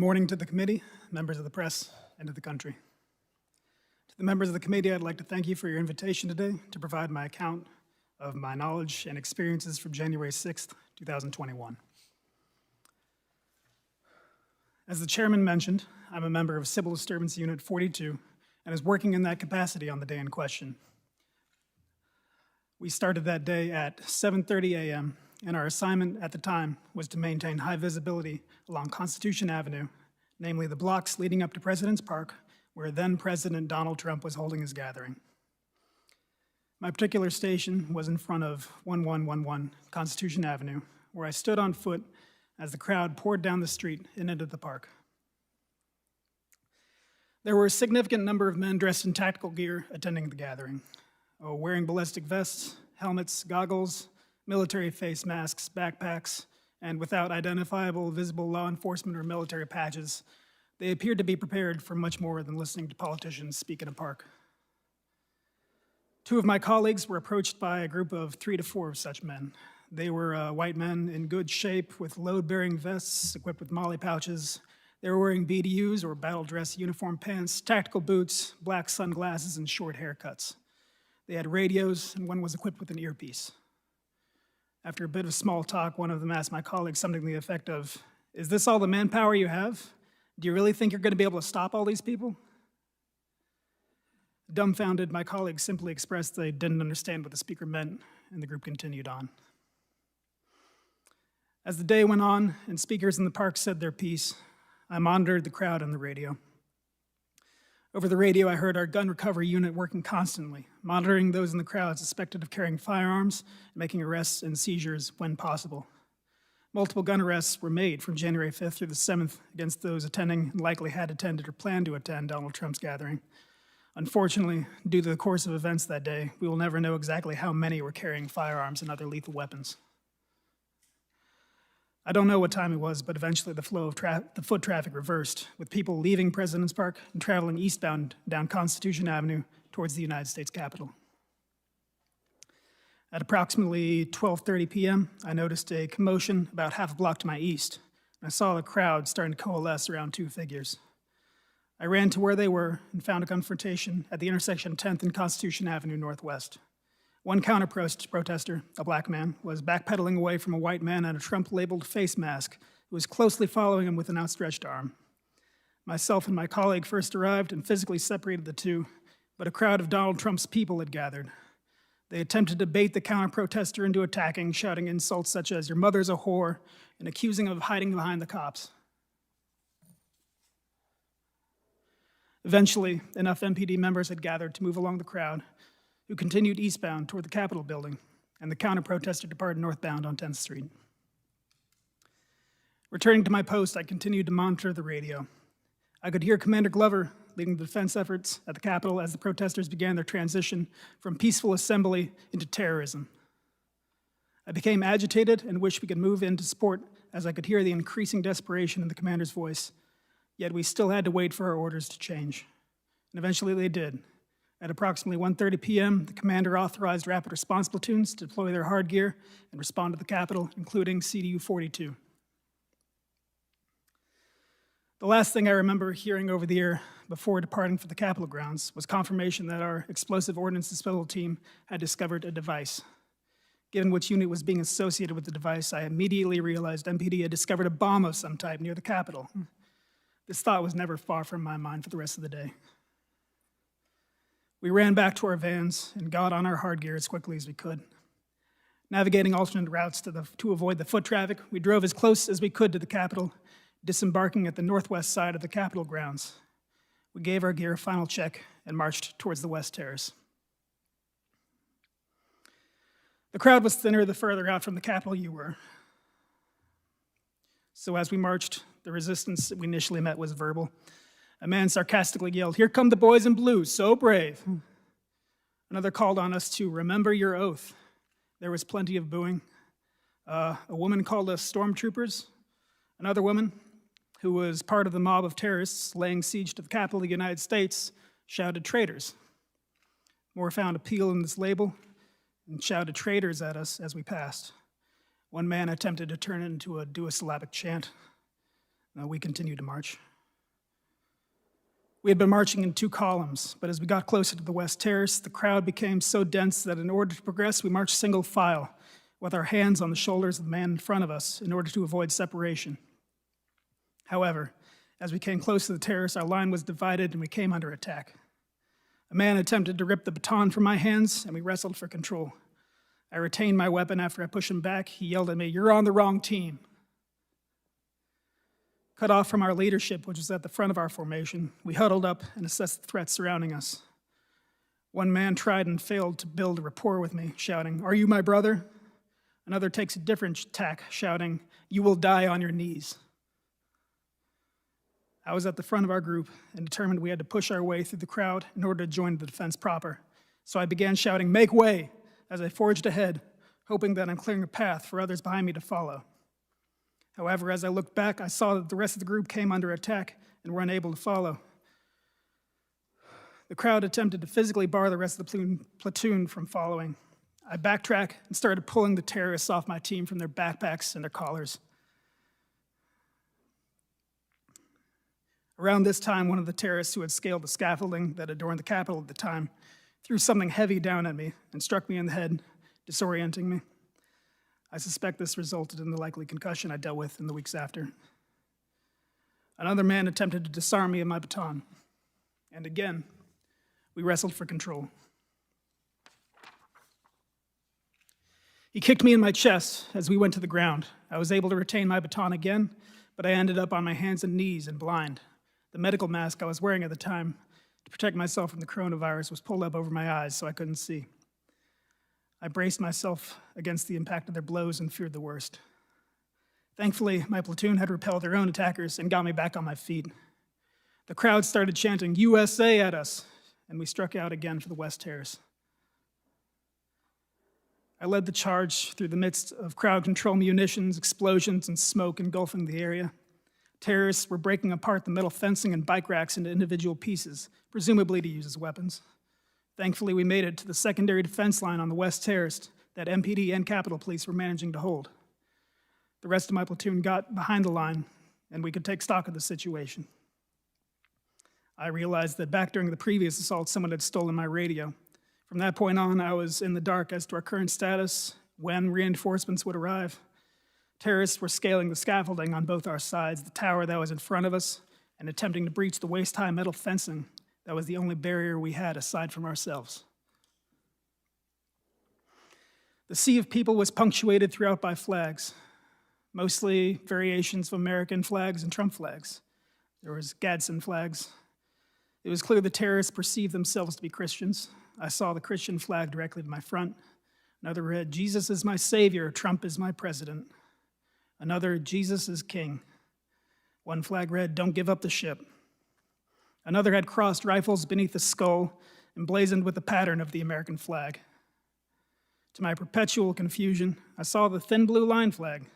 morning to the committee, members of the press, and to the country. To the members of the committee, I'd like to thank you for your invitation today to provide my account of my knowledge and experiences from January 6th, 2021. As the chairman mentioned, I'm a member of Civil Disturbance Unit 42 and is working in that capacity on the day in question. We started that day at 7:30 a.m., and our assignment at the time was to maintain high visibility along Constitution Avenue, namely the blocks leading up to President's Park, where then President Donald Trump was holding his gathering. My particular station was in front of 1111 Constitution Avenue, where I stood on foot as the crowd poured down the street and into the park. There were a significant number of men dressed in tactical gear attending the gathering, wearing ballistic vests, helmets, goggles, military face masks, backpacks, and without identifiable visible law enforcement or military patches. They appeared to be prepared for much more than listening to politicians speak in a park. Two of my colleagues were approached by a group of 3 to 4 of such men. They were white men in good shape with load-bearing vests equipped with molly pouches. They were wearing BDUs or battle dress uniform pants, tactical boots, black sunglasses, and short haircuts. They had radios, and one was equipped with an earpiece. After a bit of small talk, one of them asked my colleague something to the effect of, "Is this all the manpower you have? Do you really think you're going to be able to stop all these people?" Dumbfounded, my colleague simply expressed they didn't understand what the speaker meant, and the group continued on. As the day went on and speakers in the park said their piece, I monitored the crowd on the radio. Over the radio, I heard our gun recovery unit working constantly, monitoring those in the crowd suspected of carrying firearms, and making arrests and seizures when possible. Multiple gun arrests were made from January 5th through the 7th against those attending and likely had attended or planned to attend Donald Trump's gathering. Unfortunately, due to the course of events that day, we will never know exactly how many were carrying firearms and other lethal weapons. I don't know what time it was, but eventually the flow of the foot traffic reversed, with people leaving President's Park and traveling eastbound down Constitution Avenue towards the United States Capitol. At approximately 12:30 p.m., I noticed a commotion about half a block to my east, and I saw the crowd starting to coalesce around 2 figures. I ran to where they were and found a confrontation at the intersection 10th and Constitution Avenue Northwest. One counter-protester, a black man, was backpedaling away from a white man in a Trump-labeled face mask who was closely following him with an outstretched arm. Myself and my colleague first arrived and physically separated the two, but a crowd of Donald Trump's people had gathered. They attempted to bait the counter-protester into attacking, shouting insults such as, "Your mother's a whore," and accusing him of hiding behind the cops. Eventually, enough MPD members had gathered to move along the crowd, who continued eastbound toward the Capitol building, and the counter-protester departed northbound on 10th Street. Returning to my post, I continued to monitor the radio. I could hear Commander Glover leading the defense efforts at the Capitol as the protesters began their transition from peaceful assembly into terrorism. I became agitated and wished we could move in to support as I could hear the increasing desperation in the commander's voice, yet we still had to wait for our orders to change. And eventually they did. At approximately 1:30 p.m., the commander authorized rapid response platoons to deploy their hard gear and respond to the Capitol, including CDU 42. The last thing I remember hearing over the air before departing for the Capitol grounds was confirmation that our explosive ordnance disposal team had discovered a device. Given which unit was being associated with the device, I immediately realized MPD had discovered a bomb of some type near the Capitol. This thought was never far from my mind for the rest of the day. We ran back to our vans and got on our hard gear as quickly as we could. Navigating alternate routes to avoid the foot traffic, we drove as close as we could to the Capitol, disembarking at the northwest side of the Capitol grounds. We gave our gear a final check and marched towards the West Terrace. The crowd was thinner the further out from the Capitol you were. So as we marched, the resistance that we initially met was verbal. A man sarcastically yelled, "Here come the boys in blue, so brave." Another called on us to remember your oath. There was plenty of booing. A woman called us stormtroopers. Another woman, who was part of the mob of terrorists laying siege to the Capitol of the United States, shouted traitors. More found appeal in this label and shouted traitors at us as we passed. One man attempted to turn it into a duosyllabic chant. We continued to march. We had been marching in 2 columns, but as we got closer to the West Terrace, the crowd became so dense that in order to progress, we marched single file with our hands on the shoulders of the man in front of us in order to avoid separation. However, as we came close to the terrace, our line was divided and we came under attack. A man attempted to rip the baton from my hands, and we wrestled for control. I retained my weapon after I pushed him back. He yelled at me, "You're on the wrong team." Cut off from our leadership, which was at the front of our formation, we huddled up and assessed the threats surrounding us. One man tried and failed to build a rapport with me, shouting, "Are you my brother?" Another takes a different tack, shouting, "You will die on your knees." I was at the front of our group and determined we had to push our way through the crowd in order to join the defense proper. So I began shouting, "Make way!" as I forged ahead, hoping that I'm clearing a path for others behind me to follow. However, as I looked back, I saw that the rest of the group came under attack and were unable to follow. The crowd attempted to physically bar the rest of the platoon from following. I backtracked and started pulling the terrorists off my team from their backpacks and their collars. Around this time, one of the terrorists who had scaled the scaffolding that adorned the Capitol at the time threw something heavy down at me and struck me in the head, disorienting me. I suspect this resulted in the likely concussion I dealt with in the weeks after. Another man attempted to disarm me of my baton, and again, we wrestled for control. He kicked me in my chest as we went to the ground. I was able to retain my baton again, but I ended up on my hands and knees and blind. The medical mask I was wearing at the time to protect myself from the coronavirus was pulled up over my eyes so I couldn't see. I braced myself against the impact of their blows and feared the worst. Thankfully, my platoon had repelled their own attackers and got me back on my feet. The crowd started chanting "USA" at us, and we struck out again for the West Terrace. I led the charge through the midst of crowd control munitions, explosions, and smoke engulfing the area. Terrorists were breaking apart the metal fencing and bike racks into individual pieces, presumably to use as weapons. Thankfully, we made it to the secondary defense line on the West Terrace that MPD and Capitol Police were managing to hold. The rest of my platoon got behind the line, and we could take stock of the situation. I realized that back during the previous assault, someone had stolen my radio. From that point on, I was in the dark as to our current status, when reinforcements would arrive. Terrorists were scaling the scaffolding on both our sides, the tower that was in front of us, and attempting to breach the waist-high metal fencing that was the only barrier we had aside from ourselves. The sea of people was punctuated throughout by flags, mostly variations of American flags and Trump flags. There was Gadsden flags. It was clear the terrorists perceived themselves to be Christians. I saw the Christian flag directly to my front. Another read, "Jesus is my savior, Trump is my president." Another, "Jesus is king." One flag read, "Don't give up the ship." Another had crossed rifles beneath the skull, emblazoned with the pattern of the American flag. To my perpetual confusion, I saw the thin blue line flag,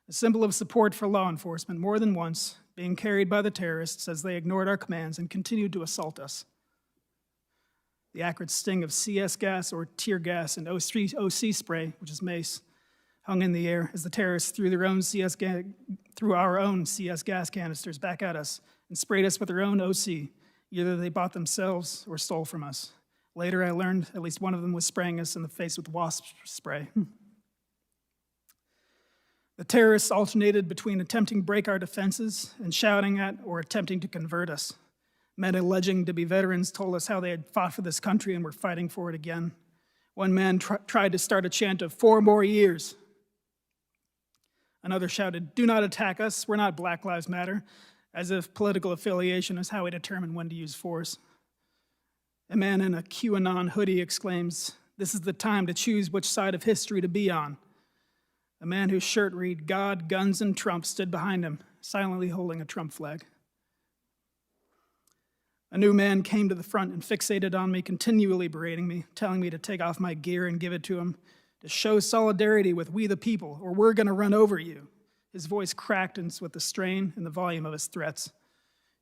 a symbol of support for law enforcement, more than once, being carried by the terrorists as they ignored our commands and continued to assault us. The acrid sting of CS gas or tear gas and OC spray, which is mace, hung in the air as the terrorists threw our own CS gas canisters back at us and sprayed us with their own OC. Either they bought themselves or stole from us. Later, I learned at least one of them was spraying us in the face with wasp spray. The terrorists alternated between attempting to break our defenses and shouting at or attempting to convert us. Men alleging to be veterans told us how they had fought for this country and were fighting for it again. One man tried to start a chant of 4 more years. Another shouted, "Do not attack us, we're not Black Lives Matter," as if political affiliation is how we determine when to use force. A man in a QAnon hoodie exclaims, "This is the time to choose which side of history to be on." A man whose shirt read, "God, guns, and Trump" stood behind him, silently holding a Trump flag. A new man came to the front and fixated on me, continually berating me, telling me to take off my gear and give it to him, to show solidarity with we the people, or we're gonna run over you. His voice cracked with the strain and the volume of his threats.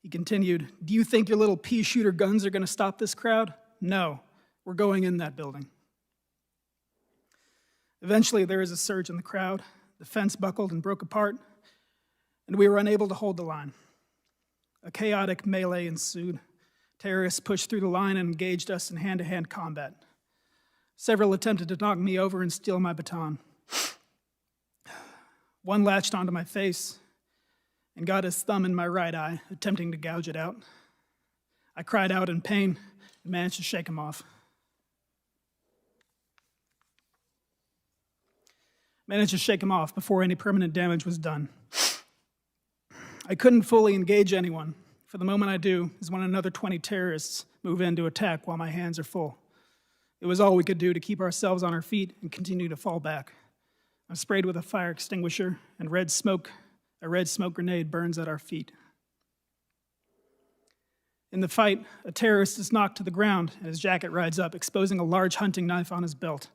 He continued, "Do you think your little pea shooter guns are gonna stop this crowd? No, we're going in that building." Eventually, there was a surge in the crowd. The fence buckled and broke apart. and we were unable to hold the line. A chaotic melee ensued. Terrorists pushed through the line and engaged us in hand-to-hand combat. Several attempted to knock me over and steal my baton. One latched onto my face and got his thumb in my right eye, attempting to gouge it out. I cried out in pain and managed to shake him off. Before any permanent damage was done. I couldn't fully engage anyone. For the moment I do is when another 20 terrorists move in to attack while my hands are full. It was all we could do to keep ourselves on our feet and continue to fall back. I'm sprayed with a fire extinguisher, and a red smoke grenade burns at our feet. In the fight, a terrorist is knocked to the ground and his jacket rides up, exposing a large hunting knife on his belt.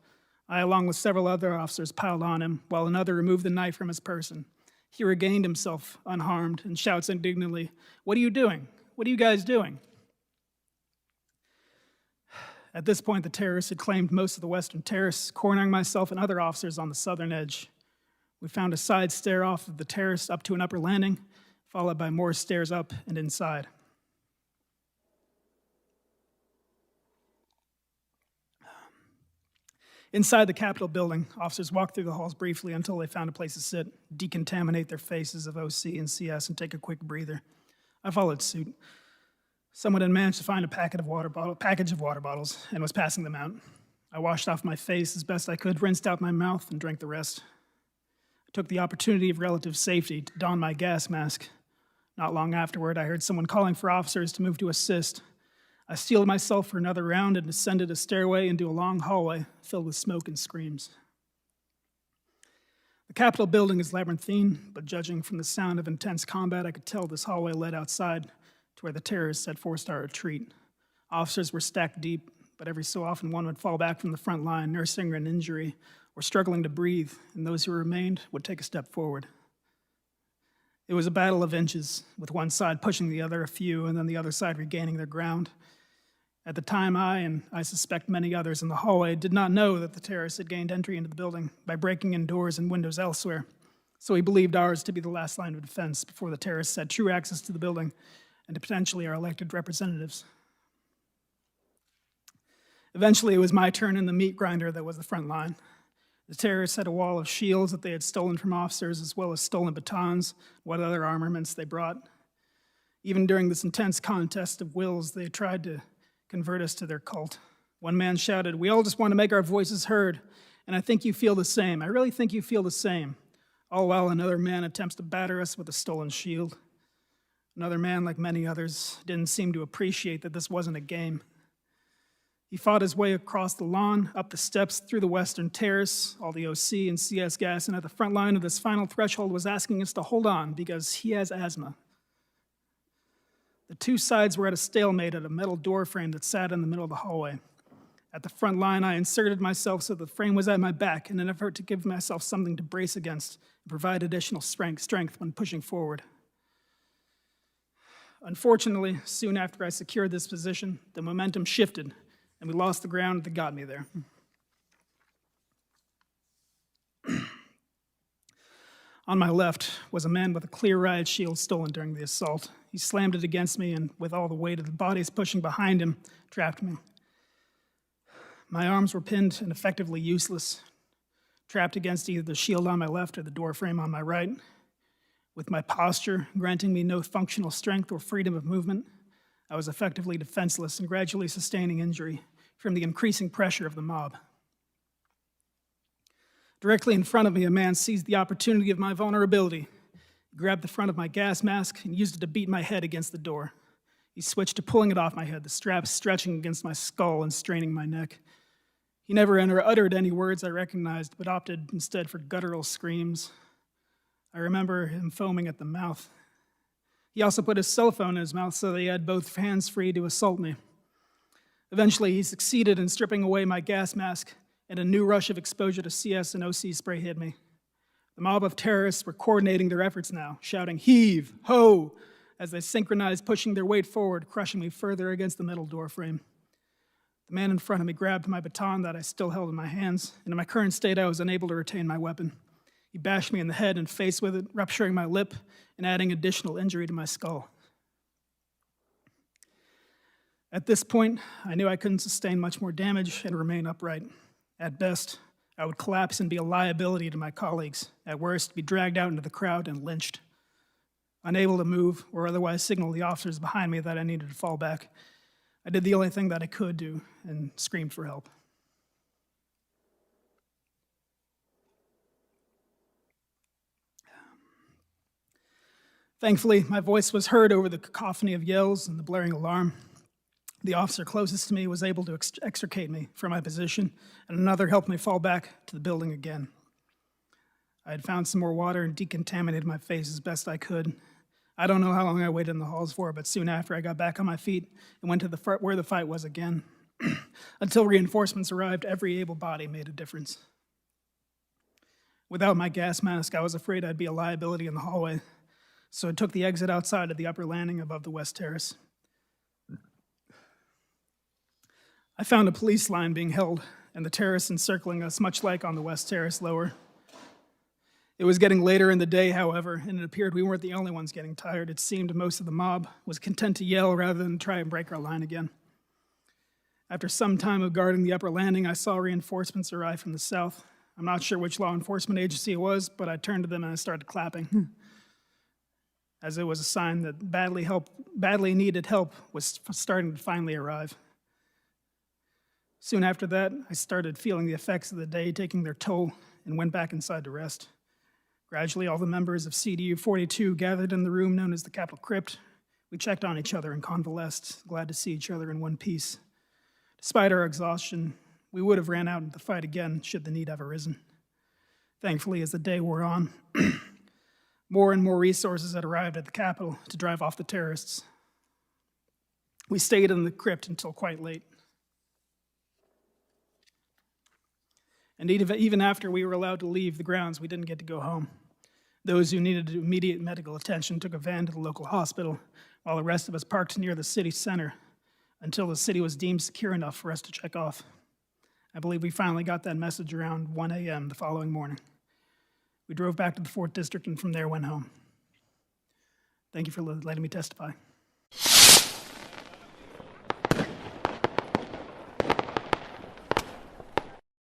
I, along with several other officers, piled on him, while another removed the knife from his person. He regained himself unharmed and shouts indignantly, "What are you doing? What are you guys doing?" At this point, the terrorists had claimed most of the western terrace, cornering myself and other officers on the southern edge. We found a side stair off of the terrace up to an upper landing, followed by more stairs up and inside. Inside the Capitol building, officers walked through the halls briefly until they found a place to sit, decontaminate their faces of OC and CS, and take a quick breather. I followed suit. Someone had managed to find a package of water bottles and was passing them out. I washed off my face as best I could, rinsed out my mouth, and drank the rest. I took the opportunity of relative safety to don my gas mask. Not long afterward, I heard someone calling for officers to move to assist. I steeled myself for another round and descended a stairway into a long hallway filled with smoke and screams. The Capitol building is labyrinthine, but judging from the sound of intense combat, I could tell this hallway led outside to where the terrorists had forced our retreat. Officers were stacked deep, but every so often one would fall back from the front line, nursing an injury or struggling to breathe, and those who remained would take a step forward. It was a battle of inches, with one side pushing the other a few, and then the other side regaining their ground. At the time, I, and I suspect many others in the hallway, did not know that the terrorists had gained entry into the building by breaking in doors and windows elsewhere, so we believed ours to be the last line of defense before the terrorists had true access to the building and to potentially our elected representatives. Eventually, it was my turn in the meat grinder that was the front line. The terrorists had a wall of shields that they had stolen from officers, as well as stolen batons, what other armaments they brought. Even during this intense contest of wills, they tried to convert us to their cult. One man shouted, "We all just want to make our voices heard, and I think you feel the same. I really think you feel the same." All while another man attempts to batter us with a stolen shield. Another man, like many others, didn't seem to appreciate that this wasn't a game. He fought his way across the lawn, up the steps, through the western terrace, all the OC and CS gas, and at the front line of this final threshold was asking us to hold on because he has asthma. The two sides were at a stalemate at a metal door frame that sat in the middle of the hallway. At the front line, I inserted myself so the frame was at my back in an effort to give myself something to brace against and provide additional strength when pushing forward. Unfortunately, soon after I secured this position, the momentum shifted and we lost the ground that got me there. On my left was a man with a clear riot shield stolen during the assault. He slammed it against me and, with all the weight of the bodies pushing behind him, trapped me. My arms were pinned and effectively useless, trapped against either the shield on my left or the door frame on my right. With my posture granting me no functional strength or freedom of movement, I was effectively defenseless and gradually sustaining injury from the increasing pressure of the mob. Directly in front of me, a man seized the opportunity of my vulnerability. He grabbed the front of my gas mask and used it to beat my head against the door. He switched to pulling it off my head, the straps stretching against my skull and straining my neck. He never uttered any words I recognized, but opted instead for guttural screams. I remember him foaming at the mouth. He also put his cell phone in his mouth so that he had both hands free to assault me. Eventually, he succeeded in stripping away my gas mask, and a new rush of exposure to CS and OC spray hit me. The mob of terrorists were coordinating their efforts now, shouting, "Heave! Ho!" as they synchronized, pushing their weight forward, crushing me further against the metal door frame. The man in front of me grabbed my baton that I still held in my hands, and in my current state, I was unable to retain my weapon. He bashed me in the head and face with it, rupturing my lip and adding additional injury to my skull. At this point, I knew I couldn't sustain much more damage and remain upright. At best, I would collapse and be a liability to my colleagues. At worst, be dragged out into the crowd and lynched. Unable to move or otherwise signal the officers behind me that I needed to fall back, I did the only thing that I could do and screamed for help. Thankfully, my voice was heard over the cacophony of yells and the blaring alarm. The officer closest to me was able to extricate me from my position, and another helped me fall back to the building again. I had found some more water and decontaminated my face as best I could. I don't know how long I waited in the halls for, but soon after I got back on my feet and went to where the fight was again. Until reinforcements arrived, every able body made a difference. Without my gas mask, I was afraid I'd be a liability in the hallway, so I took the exit outside of the upper landing above the West Terrace. I found a police line being held and the terrace encircling us, much like on the West Terrace lower. It was getting later in the day, however, and it appeared we weren't the only ones getting tired. It seemed most of the mob was content to yell rather than try and break our line again. After some time of guarding the upper landing, I saw reinforcements arrive from the south. I'm not sure which law enforcement agency it was, but I turned to them and I started clapping, as it was a sign that badly needed help was starting to finally arrive. Soon after that, I started feeling the effects of the day taking their toll and went back inside to rest. Gradually, all the members of CDU 42 gathered in the room known as the Capitol Crypt. We checked on each other and convalesced, glad to see each other in one piece. Despite our exhaustion, we would have ran out into the fight again should the need have arisen. Thankfully, as the day wore on, more and more resources had arrived at the Capitol to drive off the terrorists. We stayed in the crypt until quite late. And even after we were allowed to leave the grounds, we didn't get to go home. Those who needed immediate medical attention took a van to the local hospital, while the rest of us parked near the city center until the city was deemed secure enough for us to check off. I believe we finally got that message around 1 a.m. the following morning. We drove back to the 4th District and from there went home. Thank you for letting me testify.